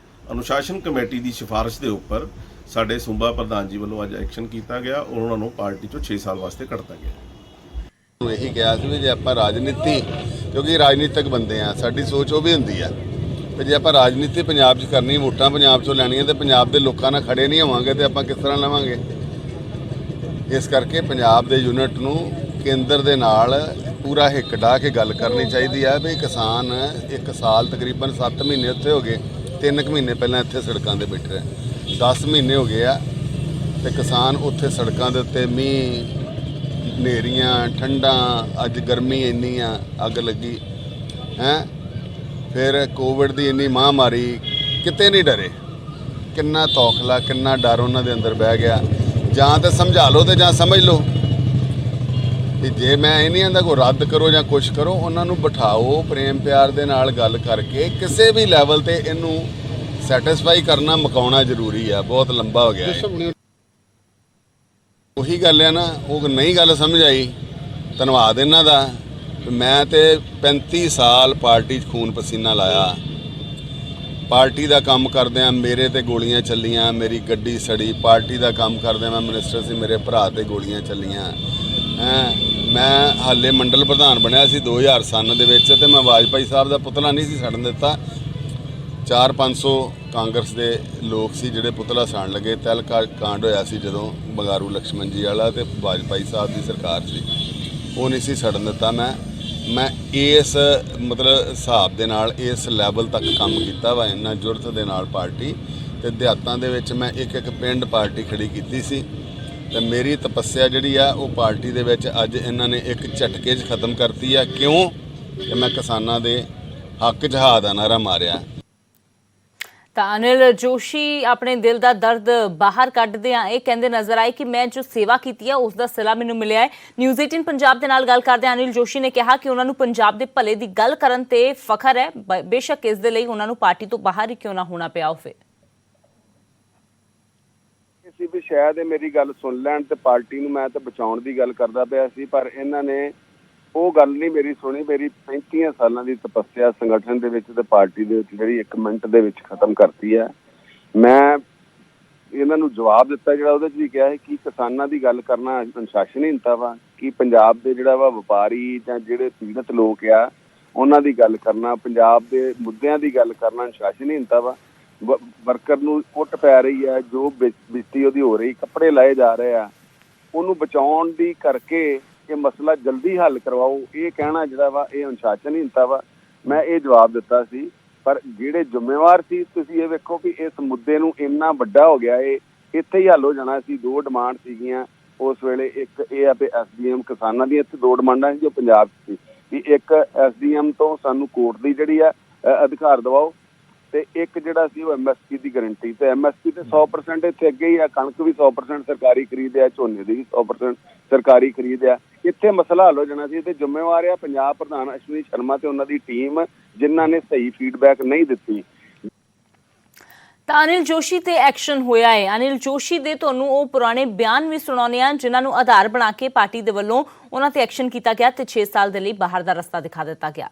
ਅਨੁਸ਼ਾਸਨ ਕਮੇਟੀ ਦੀ ਸਿਫਾਰਿਸ਼ ਦੇ ਉੱਪਰ ਸਾਡੇ ਸੂਬਾ ਪ੍ਰਧਾਨ ਜੀ ਵੱਲੋਂ ਅੱਜ ਐਕਸ਼ਨ ਕੀਤਾ ਗਿਆ ਔਰ ਉਹਨਾਂ ਨੂੰ ਪਾਰਟੀ ਚੋਂ 6 ਸਾਲ ਵਾਸਤੇ ਕੱਢਤਾ ਗਿਆ। ਇਹੀ ਕਿਹਾ ਸੀ ਵੀ ਜੇ ਆਪਾਂ ਰਾਜਨੀਤੀ, ਕਿਉਂਕਿ ਰਾਜਨੀਤਿਕ ਬੰਦੇ ਆ, ਸਾਡੀ ਸੋਚ ਉਹ ਵੀ ਹੁੰਦੀ ਆ ਤੇ ਜੇ ਆਪਾਂ ਰਾਜਨੀਤੀ ਪੰਜਾਬ 'ਚ ਕਰਨੀ, ਵੋਟਾਂ ਪੰਜਾਬ 'ਚੋਂ ਲੈਣੀਆਂ ਤੇ ਪੰਜਾਬ ਦੇ ਲੋਕਾਂ ਨਾਲ ਖੜੇ ਨਹੀਂ ਹੋਵਾਂਗੇ ਤੇ ਆਪਾਂ ਕਿਸ ਤਰ੍ਹਾਂ ਲਵਾਂਗੇ। ਇਸ ਕਰਕੇ ਪੰਜਾਬ ਦੇ ਯੂਨਿਟ ਨੂੰ ਕੇਂਦਰ ਦੇ ਨਾਲ ਪੂਰਾ ਹਿੱਕ ਢਾਹ ਕੇ ਗੱਲ ਕਰਨੀ ਚਾਹੀਦੀ ਹੈ ਵੀ ਕਿਸਾਨ 1 ਸਾਲ ਤਕਰੀਬਨ 7 ਮਹੀਨੇ ਉੱਥੇ ਹੋ ਗਏ, 3 ਮਹੀਨੇ ਪਹਿਲਾਂ ਇੱਥੇ ਸੜਕਾਂ 'ਤੇ ਬੈਠੇ ਰਹੇ, 10 ਮਹੀਨੇ ਹੋ ਗਏ ਆ ਤੇ ਕਿਸਾਨ ਉੱਥੇ ਸੜਕਾਂ ਦੇ ਉੱਤੇ ਮੀਂਹ, ਹਨੇਰੀਆਂ, ਠੰਡਾਂ, ਅੱਜ ਗਰਮੀ ਇੰਨੀ ਆ, ਅੱਗ ਲੱਗੀ ਹੈ, ਫਿਰ ਕੋਵਿਡ ਦੀ ਇੰਨੀ ਮਹਾਂਮਾਰੀ, ਕਿਤੇ ਨਹੀਂ ਡਰੇ। ਕਿੰਨਾ ਤੌਖਲਾ, ਕਿੰਨਾ ਡਰ ਉਹਨਾਂ ਦੇ ਅੰਦਰ ਬਹਿ ਗਿਆ। ਜਾਂ ਤਾਂ ਸਮਝਾ ਲਓ ਤੇ ਜਾਂ ਸਮਝ ਲਓ ਵੀ ਜੇ ਮੈਂ ਇਹ ਨਹੀਂ ਆਂਦਾ ਕੋਈ ਰੱਦ ਕਰੋ ਜਾਂ ਕੁਛ ਕਰੋ, ਉਹਨਾਂ ਨੂੰ ਬਿਠਾਓ, ਪ੍ਰੇਮ ਪਿਆਰ ਦੇ ਨਾਲ ਗੱਲ ਕਰਕੇ ਕਿਸੇ ਵੀ ਲੈਵਲ ਤੇ ਇਹਨੂੰ ਸੈਟੀਸਫਾਈ ਕਰਨਾ, ਮੁਕਾਉਣਾ ਜ਼ਰੂਰੀ ਆ। ਬਹੁਤ ਲੰਬਾ ਹੋ ਗਿਆ ਹੈ। ਉਹੀ ਗੱਲ ਹੈ ਨਾ, ਉਹ ਨਹੀਂ ਗੱਲ ਸਮਝ ਆਈ। ਧੰਨਵਾਦ ਇਹਨਾਂ ਦਾ। ਮੈਂ ਤੇ 35 ਸਾਲ ਪਾਰਟੀ 'ਚ ਖੂਨ ਪਸੀਨਾ ਲਾਇਆ, ਪਾਰਟੀ ਦਾ ਕੰਮ ਕਰਦਿਆਂ ਮੇਰੇ ਤੇ ਗੋਲੀਆਂ ਚੱਲੀਆਂ, ਮੇਰੀ ਗੱਡੀ ਸੜੀ। ਪਾਰਟੀ ਦਾ ਕੰਮ ਕਰਦਿਆਂ ਮੈਂ ਮਿਨਿਸਟਰ ਸੀ, ਮੇਰੇ ਭਰਾ ਤੇ ਗੋਲੀਆਂ ਚੱਲੀਆਂ। ਮੈਂ ਹਾਲੇ ਮੰਡਲ ਪ੍ਰਧਾਨ ਬਣਿਆ ਸੀ 2000 ਸਨ ਦੇ ਵਿੱਚ ਤੇ ਮੈਂ ਵਾਜਪਾਈ ਸਾਹਿਬ ਦਾ ਪੁਤਲਾ ਨਹੀਂ ਸੀ ਸੜਨ ਦਿੱਤਾ। 400-500 ਕਾਂਗਰਸ ਦੇ ਲੋਕ ਸੀ ਜਿਹੜੇ ਪੁਤਲਾ ਸਾੜਨ ਲੱਗੇ। ਤਹਿਲਕਾ ਕਾਂਡ ਹੋਇਆ ਸੀ ਜਦੋਂ ਬੰਗਾਰੂ ਲక్ష్మణ ਜੀ ਵਾਲਾ, ਤੇ ਵਾਜਪਾਈ ਸਾਹਿਬ ਦੀ ਸਰਕਾਰ ਸੀ। ਉਹ ਨਹੀਂ ਸੀ ਸੜਨ ਦਿੱਤਾ। ਮੈਂ ਇਸ ਮਤਲਬ ਹਿਸਾਬ ਦੇ ਨਾਲ ਇਸ ਲੈਵਲ ਤੱਕ ਕੰਮ ਕੀਤਾ ਵਾ ਇੰਨਾ ਜੁਰਤ ਦੇ ਨਾਲ ਪਾਰਟੀ ਤੇ ਦਿਹਾਤਾਂ ਦੇ ਵਿੱਚ ਮੈਂ ਇੱਕ ਪਿੰਡ ਪਾਰਟੀ ਖੜੀ ਕੀਤੀ ਸੀ ਤੇ ਮੇਰੀ ਤਪੱਸਿਆ ਜਿਹੜੀ ਆ ਉਹ ਪਾਰਟੀ ਦੇ ਵਿੱਚ ਅੱਜ ਇਹਨਾਂ ਨੇ ਇੱਕ ਝਟਕੇ 'ਚ ਖਤਮ ਕਰਤੀ ਆ। ਕਿਉਂ ਕਿ ਮੈਂ ਕਿਸਾਨਾਂ ਦੇ ਹੱਕ 'ਚ ਹਾ ਦਾ ਨਾਰਾ ਮਾਰਿਆ। ਤਾਂ ਅਨਿਲ ਜੋਸ਼ੀ ਆਪਣੇ ਦਿਲ ਦਾ ਦਰਦ ਬਾਹਰ ਕੱਢਦੇ ਆ ਇਹ ਕਹਿੰਦੇ ਨਜ਼ਰ ਆਏ ਕਿ ਮੈਂ ਜੋ ਸੇਵਾ ਕੀਤੀ ਹੈ ਉਸ ਦਾ ਸਿਲਾ ਮੈਨੂੰ ਮਿਲਿਆ ਹੈ। ਨਿਊਜ਼ 18 ਪੰਜਾਬ ਦੇ ਨਾਲ ਗੱਲ ਕਰਦੇ ਅਨਿਲ ਜੋਸ਼ੀ ਨੇ ਕਿਹਾ ਕਿ ਉਹਨਾਂ ਨੂੰ ਪੰਜਾਬ ਦੇ ਭਲੇ ਦੀ ਗੱਲ ਕਰਨ ਤੇ ਫਖਰ ਹੈ, ਬੇਸ਼ੱਕ ਇਸ ਦੇ ਲਈ ਉਹਨਾਂ ਨੂੰ ਪਾਰਟੀ ਤੋਂ ਬਾਹਰ ਹੀ ਕਿਉਂ ਨਾ ਹੋਣਾ ਪਿਆ ਹੋਵੇ। ਸੀ ਵੀ ਸ਼ਾਇਦ ਇਹ ਮੇਰੀ ਗੱਲ ਸੁਣ ਲੈਣ ਤੇ ਪਾਰਟੀ ਨੂੰ ਮੈਂ ਤਾਂ ਬਚਾਉਣ ਦੀ ਗੱਲ ਕਰਦਾ ਪਿਆ ਸੀ, ਪਰ ਇਹਨਾਂ ਨੇ ਉਹ ਗੱਲ ਨਹੀਂ ਮੇਰੀ ਸੁਣੀ। ਮੇਰੀ 35 ਸਾਲਾਂ ਦੀ ਤਪੱਸਿਆ ਸੰਗਠਨ ਦੇ ਵਿੱਚ ਤੇ ਪਾਰਟੀ ਦੇ ਵਿੱਚ ਜਿਹੜੀ 1 ਮਿੰਟ ਦੇ ਵਿੱਚ ਖਤਮ ਕਰਤੀ ਹੈ। ਮੈਂ ਇਹਨਾਂ ਨੂੰ ਜਵਾਬ ਦਿੱਤਾ ਜਿਹੜਾ ਉਹਦੇ 'ਚ ਵੀ ਕਿਹਾ ਹੈ ਕਿ ਕਿਸਾਨਾਂ ਦੀ ਗੱਲ ਕਰਨਾ ਅਨੁਸ਼ਾਸਨਹੀਨਤਾ ਵਾ, ਕਿ ਪੰਜਾਬ ਦੇ ਜਿਹੜਾ ਵਾ ਵਪਾਰੀ ਜਾਂ ਜਿਹੜੇ ਪੀੜਤ ਲੋਕ ਆ ਉਹਨਾਂ ਦੀ ਗੱਲ ਕਰਨਾ, ਪੰਜਾਬ ਦੇ ਮੁੱਦਿਆਂ ਦੀ ਗੱਲ ਕਰਨਾ ਅਨੁਸ਼ਾਸਨਹੀਨਤਾ ਵਾ। ਵਰਕਰ ਨੂੰ ਕੁੱਟ ਪੈ ਰਹੀ ਹੈ, ਜੋ ਬਿਜਤੀ ਉਹਦੀ ਹੋ ਰਹੀ, ਕੱਪੜੇ ਲਾਏ ਜਾ ਰਹੇ ਆ, ਉਹਨੂੰ ਬਚਾਉਣ ਦੀ ਕਰਕੇ ਇਹ ਮਸਲਾ ਜਲਦੀ ਹੱਲ ਕਰਵਾਓ, ਇਹ ਕਹਿਣਾ ਜਿਹੜਾ ਵਾ ਇਹ ਅਨੁਸ਼ਾਸਨਹੀਨਤਾ ਵਾ। ਮੈਂ ਇਹ ਜਵਾਬ ਦਿੱਤਾ ਸੀ, ਪਰ ਜਿਹੜੇ ਜ਼ਿੰਮੇਵਾਰ ਸੀ ਤੁਸੀਂ ਇਹ ਵੇਖੋ ਕਿ ਇਸ ਮੁੱਦੇ ਨੂੰ ਇੰਨਾ ਵੱਡਾ ਹੋ ਗਿਆ, ਇਹ ਇੱਥੇ ਹੀ ਹੱਲ ਹੋ ਜਾਣਾ ਸੀ। 2 ਡਿਮਾਂਡ ਸੀਗੀਆਂ ਉਸ ਵੇਲੇ, ਇੱਕ ਇਹ ਆ ਵੀ SDM ਕਿਸਾਨਾਂ ਦੀਆਂ ਇੱਥੇ 2 ਡਿਮਾਂਡਾਂ ਸੀ ਜੋ ਪੰਜਾਬ 'ਚ ਸੀ ਵੀ ਇੱਕ SDM ਤੋਂ ਸਾਨੂੰ ਕੋਰਟ ਦੀ ਜਿਹੜੀ ਆ ਅਧਿਕਾਰ ਦਿਵਾਓ ਤੇ ਇੱਕ ਜਿਹੜਾ ਸੀ ਉਹ MSP ਦੀ ਗਰੰਟੀ। ਤੇ MSP ਤੇ 100% ਇੱਥੇ ਅੱਗੇ ਹੀ ਆ, ਕਣਕ ਵੀ 100% ਸਰਕਾਰੀ ਖਰੀਦ ਆ, ਝੋਨੇ ਦੀ ਵੀ 100% ਸਰਕਾਰੀ ਖਰੀਦ ਆ। ਇੱਥੇ ਮਸਲਾ ਹੱਲ ਹੋ ਜਾਣਾ ਸੀ ਤੇ ਜ਼ਿੰਮੇਵਾਰ ਆ ਪੰਜਾਬ ਪ੍ਰਧਾਨ ਅਸ਼ਵਨੀ ਸ਼ਰਮਾ ਤੇ ਉਹਨਾਂ ਦੀ ਟੀਮ ਜਿਨ੍ਹਾਂ ਨੇ ਸਹੀ ਫੀਡਬੈਕ ਨਹੀਂ ਦਿੱਤੀ। ਤਾਂ ਅਨਿਲ ਜੋਸ਼ੀ ਤੇ ਐਕਸ਼ਨ ਹੋਇਆ ਹੈ। ਅਨਿਲ ਜੋਸ਼ੀ ਦੇ ਤੁਹਾਨੂੰ ਉਹ ਪੁਰਾਣੇ ਬਿਆਨ ਵੀ ਸੁਣਾਉਂਦੇ ਆ ਜਿਨ੍ਹਾਂ ਨੂੰ ਆਧਾਰ ਬਣਾ ਕੇ ਪਾਰਟੀ ਦੇ ਵੱਲੋਂ ਉਹਨਾਂ ਤੇ ਐਕਸ਼ਨ ਕੀਤਾ ਗਿਆ ਤੇ 6 ਸਾਲ ਦੇ ਲਈ ਬਾਹਰ ਦਾ ਰਸਤਾ ਦਿਖਾ ਦਿੱਤਾ ਗਿਆ।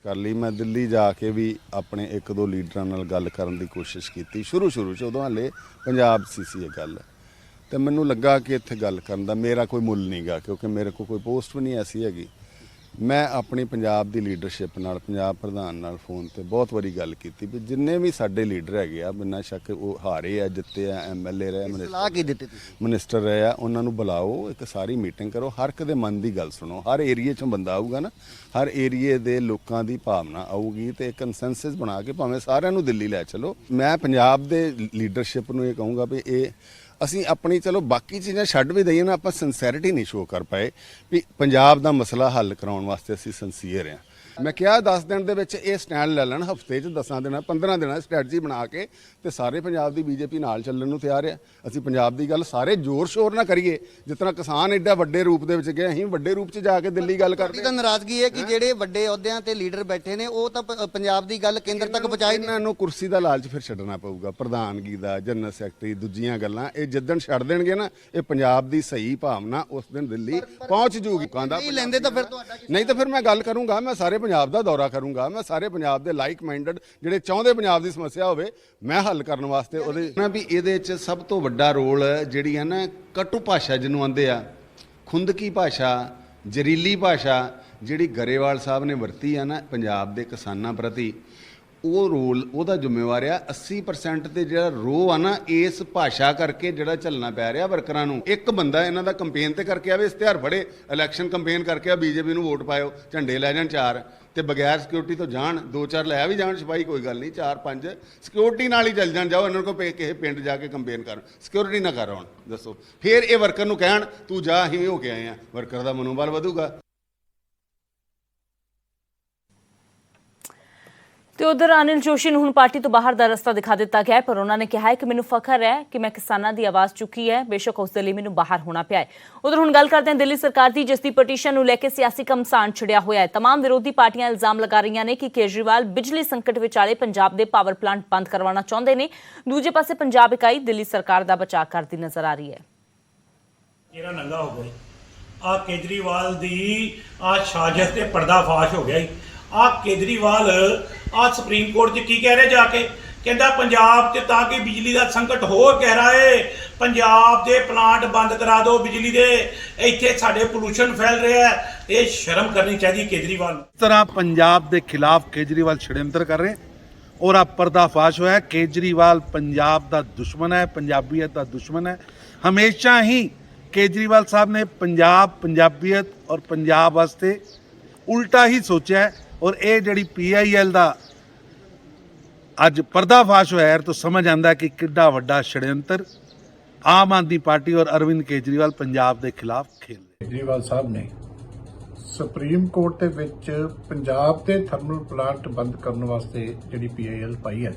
ਕਰ ਲਈ ਮੈਂ ਦਿੱਲੀ ਜਾ ਕੇ ਵੀ ਆਪਣੇ 1-2 ਲੀਡਰਾਂ ਨਾਲ ਗੱਲ ਕਰਨ ਦੀ ਕੋਸ਼ਿਸ਼ ਕੀਤੀ ਸ਼ੁਰੂ 'ਚ, ਉਦੋਂ ਹਾਲੇ ਪੰਜਾਬ ਸੀ ਇਹ ਗੱਲ, ਤੇ ਮੈਨੂੰ ਲੱਗਾ ਕਿ ਇੱਥੇ ਗੱਲ ਕਰਨ ਦਾ ਮੇਰਾ ਕੋਈ ਮੁੱਲ ਨਹੀਂ ਗਾ, ਕਿਉਂਕਿ ਮੇਰੇ ਕੋਲ ਕੋਈ ਪੋਸਟ ਵੀ ਨਹੀਂ ਐਸੀ ਹੈਗੀ। ਮੈਂ ਆਪਣੀ ਪੰਜਾਬ ਦੀ ਲੀਡਰਸ਼ਿਪ ਨਾਲ, ਪੰਜਾਬ ਪ੍ਰਧਾਨ ਨਾਲ ਫੋਨ ਤੇ ਬਹੁਤ ਵਾਰੀ ਗੱਲ ਕੀਤੀ ਵੀ ਜਿੰਨੇ ਵੀ ਸਾਡੇ ਲੀਡਰ ਹੈਗੇ ਆ, ਬਿਨਾਂ ਸ਼ੱਕ ਉਹ ਹਾਰੇ ਆ, ਜਿੱਤੇ ਆ, MLA ਰਹੇ, ਮਿਨਿਸਟਰ ਰਹੇ ਆ, ਉਹਨਾਂ ਨੂੰ ਬੁਲਾਓ, ਇੱਕ ਸਾਰੀ ਮੀਟਿੰਗ ਕਰੋ, ਹਰ ਇੱਕ ਦੇ ਮਨ ਦੀ ਗੱਲ ਸੁਣੋ। ਹਰ ਏਰੀਏ 'ਚੋਂ ਬੰਦਾ ਆਊਗਾ ਨਾ, ਹਰ ਏਰੀਏ ਦੇ ਲੋਕਾਂ ਦੀ ਭਾਵਨਾ ਆਊਗੀ ਤੇ ਕੰਸੈਂਸਸ ਬਣਾ ਕੇ ਭਾਵੇਂ ਸਾਰਿਆਂ ਨੂੰ ਦਿੱਲੀ ਲੈ ਚਲੋ। ਮੈਂ ਪੰਜਾਬ ਦੇ ਲੀਡਰਸ਼ਿਪ ਨੂੰ ਇਹ ਕਹੂੰਗਾ ਵੀ ਇਹ ਅਸੀਂ ਆਪਣੀ ਚਲੋ ਬਾਕੀ ਚੀਜ਼ਾਂ ਛੱਡ ਵੀ ਦਈਏ ਨਾ, ਆਪਾਂ ਸਿੰਸੈਰਿਟੀ ਨਹੀਂ ਸ਼ੋਅ ਕਰ ਪਾਏ ਵੀ ਪੰਜਾਬ ਦਾ ਮਸਲਾ ਹੱਲ ਕਰਾਉਣ ਵਾਸਤੇ ਅਸੀਂ ਸਿੰਸੀਅਰ ਹਾਂ। ਮੈਂ ਕਿਹਾ 10 ਦਿਨ ਦੇ ਵਿੱਚ ਇਹ ਸਟੈਂਡ ਲੈ ਲੈਣ, ਹਫ਼ਤੇ 'ਚ 10 ਦਿਨਾਂ 15 ਦਿਨਾਂ ਸਟ੍ਰੈਟਜੀ ਬਣਾ ਕੇ ਤੇ ਸਾਰੇ ਪੰਜਾਬ ਦੀ BJP ਨਾਲ ਚੱਲਣ ਨੂੰ ਤਿਆਰ ਆ। ਅਸੀਂ ਪੰਜਾਬ ਦੀ ਗੱਲ ਸਾਰੇ ਜ਼ੋਰ ਸ਼ੋਰ ਨਾ ਕਰੀਏ, ਜਿਸ ਤਰ੍ਹਾਂ ਕਿਸਾਨ ਐਡਾ ਵੱਡੇ ਰੂਪ ਦੇ ਵਿੱਚ ਗਏ, ਅਸੀਂ ਵੱਡੇ ਰੂਪ 'ਚ ਜਾ ਕੇ ਦਿੱਲੀ ਗੱਲ ਕਰਦੇ। ਤਾਂ ਨਾਰਾਜ਼ਗੀ ਹੈ ਕਿ ਜਿਹੜੇ ਵੱਡੇ ਅਹੁਦਿਆਂ ਤੇ ਲੀਡਰ ਬੈਠੇ ਨੇ ਉਹ ਤਾਂ ਪੰਜਾਬ ਦੀ ਗੱਲ ਕੇਂਦਰ ਤੱਕ ਪਹੁੰਚਾਈ। ਇਹਨਾਂ ਨੂੰ ਕੁਰਸੀ ਦਾ ਲਾਲਚ ਫਿਰ ਛੱਡਣਾ ਪਊਗਾ, ਪ੍ਰਧਾਨਗੀ ਦਾ, ਜਨਰਲ ਸੈਕਟਰੀ, ਦੂਜੀਆਂ ਗੱਲਾਂ ਇਹ ਜਿੱਦਣ ਛੱਡ ਦੇਣਗੇ ਨਾ, ਇਹ ਪੰਜਾਬ ਦੀ ਸਹੀ ਭਾਵਨਾ ਉਸ ਦਿਨ ਦਿੱਲੀ ਪਹੁੰਚ ਜੂਗੀ। ਨਹੀਂ ਲੈਂਦੇ ਤਾਂ ਫਿਰ ਤੁਹਾਡਾ ਨਹੀਂ ਤਾਂ ਫਿਰ ਮੈਂ ਗੱਲ ਕਰੂੰਗਾ, ਮੈਂ ਸਾਰੇ ਪੰਜਾਬ ਦਾ ਦੌਰਾ ਕਰੂੰਗਾ, ਮੈਂ ਸਾਰੇ ਪੰਜਾਬ ਦੇ ਲਾਈਕ ਮਾਈਂਡਡ ਜਿਹੜੇ ਚਾਹੁੰਦੇ ਪੰਜਾਬ ਦੀ ਸਮੱਸਿਆ ਹੋਵੇ ਮੈਂ ਹੱਲ ਕਰਨ ਵਾਸਤੇ ਉਹਦੇ ਨਾ ਵੀ ਇਹਦੇ 'ਚ ਸਭ ਤੋਂ ਵੱਡਾ ਰੋਲ ਜਿਹੜੀ ਹੈ ਨਾ ਕਟੂ ਭਾਸ਼ਾ ਜਿਹਨੂੰ ਆਂਦੇ ਆ, ਖੁੰਦਕੀ ਭਾਸ਼ਾ, ਜ਼ਹਿਰੀਲੀ ਭਾਸ਼ਾ ਜਿਹੜੀ ਗਰੇਵਾਲ ਸਾਹਿਬ ਨੇ ਵਰਤੀ ਆ ਨਾ ਪੰਜਾਬ ਦੇ ਕਿਸਾਨਾਂ ਪ੍ਰਤੀ, ਉਹ ਰੋਲ ਉਹਦਾ ਜ਼ਿੰਮੇਵਾਰ ਆ। 80% ਤੇ ਜਿਹੜਾ ਰੋਹ ਆ ਨਾ ਇਸ ਭਾਸ਼ਾ ਕਰਕੇ ਜਿਹੜਾ ਝੱਲਣਾ ਪੈ ਰਿਹਾ ਵਰਕਰਾਂ ਨੂੰ। ਇੱਕ ਬੰਦਾ ਇਹਨਾਂ ਦਾ ਕੰਪੇਨ ਤੇ ਕਰਕੇ ਆਵੇ, ਇਸ਼ਤਿਹਾਰ ਫੜੇ, ਇਲੈਕਸ਼ਨ ਕੰਪੇਨ ਕਰਕੇ ਆ BJP ਨੂੰ ਵੋਟ ਪਾਇਓ, ਝੰਡੇ ਲੈ ਜਾਣ 4 ਤੇ ਬਗੈਰ ਸਿਕਿਉਰਿਟੀ ਤੋਂ ਜਾਣ, 2-4 ਲੈ ਵੀ ਜਾਣ ਸਿਪਾਹੀ, ਕੋਈ ਗੱਲ ਨਹੀਂ, 4-5 ਸਿਕਿਉਰਿਟੀ ਨਾਲ ਹੀ ਚੱਲ ਜਾਣ। ਜਾਓ ਇਹਨਾਂ ਕੋਲ ਕਿਸੇ ਪਿੰਡ ਜਾ ਕੇ ਕੰਪੇਨ ਕਰ, ਸਿਕਿਉਰਿਟੀ ਨਾ ਕਰ। ਹੁਣ ਦੱਸੋ ਫਿਰ ਇਹ ਵਰਕਰ ਨੂੰ ਕਹਿਣ ਤੂੰ ਜਾ, ਅਸੀਂ ਵੀ ਹੋ ਕੇ ਆਏ ਆ, ਵਰਕਰ ਦਾ ਮਨੋਬਲ ਵਧੂਗਾ। ਤੇ ਉਧਰ ਅਨਿਲ ਜੋਸ਼ੀ ਨੂੰ ਹੁਣ ਪਾਰਟੀ ਤੋਂ ਬਾਹਰ ਦਾ ਰਸਤਾ ਦਿਖਾ ਦਿੱਤਾ ਗਿਆ ਹੈ, ਪਰ ਉਹਨਾਂ ਨੇ ਕਿਹਾ ਹੈ ਕਿ ਮੈਨੂੰ ਫਖਰ ਹੈ ਕਿ ਮੈਂ ਕਿਸਾਨਾਂ ਦੀ ਆਵਾਜ਼ ਚੁੱਕੀ ਹੈ, ਬੇਸ਼ੱਕ ਉਸ ਦੇ ਲਈ ਮੈਨੂੰ ਬਾਹਰ ਹੋਣਾ ਪਿਆ ਹੈ। ਉਧਰ ਹੁਣ ਗੱਲ ਕਰਦੇ ਹਾਂ ਦਿੱਲੀ ਸਰਕਾਰ ਦੀ, ਜਿਸ ਦੀ ਪਟੀਸ਼ਨ ਨੂੰ ਲੈ ਕੇ ਸਿਆਸੀ ਘਮਸਾਨ ਛਿੜਿਆ ਹੋਇਆ ਹੈ। तमाम ਵਿਰੋਧੀ ਪਾਰਟੀਆਂ ਇਲਜ਼ਾਮ ਲਗਾ ਰਹੀਆਂ ਨੇ ਕਿ ਕੇਜਰੀਵਾਲ ਬਿਜਲੀ ਸੰਕਟ ਵਿਚਾਲੇ ਪੰਜਾਬ ਦੇ ਪਾਵਰ ਪਲਾਂਟ ਬੰਦ ਕਰਵਾਉਣਾ ਚਾਹੁੰਦੇ ਨੇ। ਦੂਜੇ ਪਾਸੇ ਪੰਜਾਬ ਇਕਾਈ ਦਿੱਲੀ ਸਰਕਾਰ ਦਾ ਬਚਾਅ ਕਰਦੀ ਨਜ਼ਰ ਆ ਰਹੀ ਹੈ। ਚਿਹਰਾ ਨੰਗਾ ਹੋ ਗਿਆ, ਆ ਕੇਜਰੀਵਾਲ ਦੀ ਆ ਸਾਜ਼ਿਸ਼ ਤੇ ਪਰਦਾਫਾਸ਼ ਹੋ ਗਿਆ। ਆ ਕੇਜਰੀਵਾਲ ਆ ਸੁਪਰੀਮ ਕੋਰਟ 'ਚ ਕੀ ਕਹਿ ਰਿਹਾ ਜਾ ਕੇ, ਕਹਿੰਦਾ ਪੰਜਾਬ 'ਚ ਤਾਂ ਕਿ ਬਿਜਲੀ ਦਾ ਸੰਕਟ ਹੋਰ ਗਹਿਰਾ ਏ, ਪੰਜਾਬ ਦੇ ਪਲਾਂਟ ਬੰਦ ਕਰਾ ਦਿਓ ਬਿਜਲੀ ਦੇ, ਇੱਥੇ ਸਾਡੇ ਪੋਲੂਸ਼ਨ ਫੈਲ ਰਿਹਾ ਹੈ। ਇਹ ਸ਼ਰਮ ਕਰਨੀ ਚਾਹੀਦੀ ਕੇਜਰੀਵਾਲ ਨੂੰ। इस तरह पंजाब के खिलाफ केजरीवाल षड्यंत्र कर रहे हैं और अब पर्दाफाश होया केजरीवाल पंजाब का दुश्मन है, पंजाबीयत का दुश्मन है। हमेशा ही केजरीवाल साहब ने पंजाब पंजाबीयत और पंजाब वास्ते उल्टा ही सोचा है और ये जी PIL का अज पर्दाफाश होया है तो समझ आता है कि किड्डा वड्डा षड्यंत्र आम आदमी पार्टी और अरविंद केजरीवाल पंजाब के खिलाफ खेल रहे। ਕੇਜਰੀਵਾਲ ਸਾਹਿਬ ਨੇ ਸੁਪਰੀਮ ਕੋਰਟ ਦੇ ਵਿੱਚ ਪੰਜਾਬ ਦੇ ਥਰਮਲ ਪਲਾਂਟ ਬੰਦ ਕਰਨ ਵਾਸਤੇ ਜਿਹੜੀ PIL ਪਾਈ ਹੈ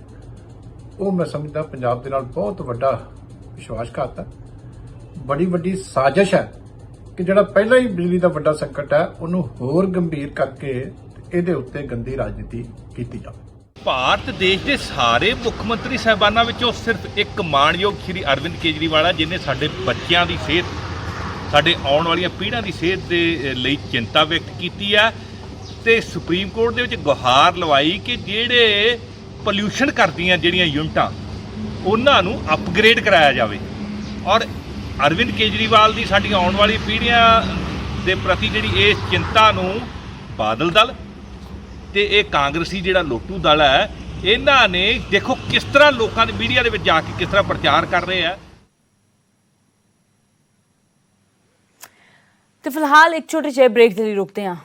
ਉਹ ਮੈਂ ਸਮਝਦਾ ਪੰਜਾਬ ਦੇ ਨਾਲ ਬਹੁਤ ਵੱਡਾ ਵਿਸ਼ਵਾਸਘਾਤ ਹੈ, ਬੜੀ ਵੱਡੀ ਸਾਜ਼ਿਸ਼ ਹੈ ਕਿ ਜਿਹੜਾ ਪਹਿਲਾਂ ਹੀ ਬਿਜਲੀ ਦਾ ਵੱਡਾ ਸੰਕਟ ਹੈ ਉਹਨੂੰ ਹੋਰ ਗੰਭੀਰ ਕਰਕੇ ਇਹਦੇ ਉੱਤੇ ਗੰਦੀ ਰਾਜਨੀਤੀ ਕੀਤੀ ਜਾਵੇ। ਭਾਰਤ ਦੇਸ਼ ਦੇ ਸਾਰੇ ਮੁੱਖ ਮੰਤਰੀ ਸਾਹਿਬਾਨਾਂ ਵਿੱਚੋਂ ਸਿਰਫ ਇੱਕ ਮਾਣਯੋਗ ਸ਼੍ਰੀ ਅਰਵਿੰਦ ਕੇਜਰੀਵਾਲ ਆ ਜਿਹਨੇ ਸਾਡੇ ਬੱਚਿਆਂ ਦੀ ਸਿਹਤ, ਸਾਡੇ ਆਉਣ ਵਾਲੀਆਂ ਪੀੜ੍ਹੀਆਂ ਦੀ ਸਿਹਤ ਦੇ ਲਈ ਚਿੰਤਾ ਵਿਅਕਤ ਕੀਤੀ ਹੈ ਤੇ ਸੁਪਰੀਮ ਕੋਰਟ ਦੇ ਵਿੱਚ ਗੁਹਾਰ ਲਵਾਈ ਕਿ ਜਿਹੜੇ ਪੋਲਿਊਸ਼ਨ ਕਰਦੀਆਂ ਜਿਹੜੀਆਂ ਯੂਨਿਟਾਂ ਉਹਨਾਂ ਨੂੰ ਅਪਗ੍ਰੇਡ ਕਰਾਇਆ ਜਾਵੇ ਔਰ ਅਰਵਿੰਦ ਕੇਜਰੀਵਾਲ ਦੀ ਸਾਡੀਆਂ ਆਉਣ ਵਾਲੀ ਪੀੜ੍ਹੀਆਂ ਦੇ ਪ੍ਰਤੀ ਜਿਹੜੀ ਇਸ ਚਿੰਤਾ ਨੂੰ ਬਾਦਲ ਦਲ ਤੇ ਇਹ ਕਾਂਗਰਸੀ ਜਿਹੜਾ ਲੋਟੂ ਦਲ ਹੈ ਇਹਨਾਂ ਨੇ ਦੇਖੋ ਕਿਸ ਤਰ੍ਹਾਂ ਲੋਕਾਂ ਦੀ ਮੀਡੀਆ ਦੇ ਵਿੱਚ ਜਾ ਕੇ ਕਿਸ ਤਰ੍ਹਾਂ ਪ੍ਰਚਾਰ ਕਰ ਰਹੇ ਆ। ਤੇ ਫਿਲਹਾਲ ਇੱਕ ਛੋਟੇ ਜਿਹੇ ਬ੍ਰੇਕ ਦੇ ਲਈ ਰੁਕਦੇ ਹਾਂ।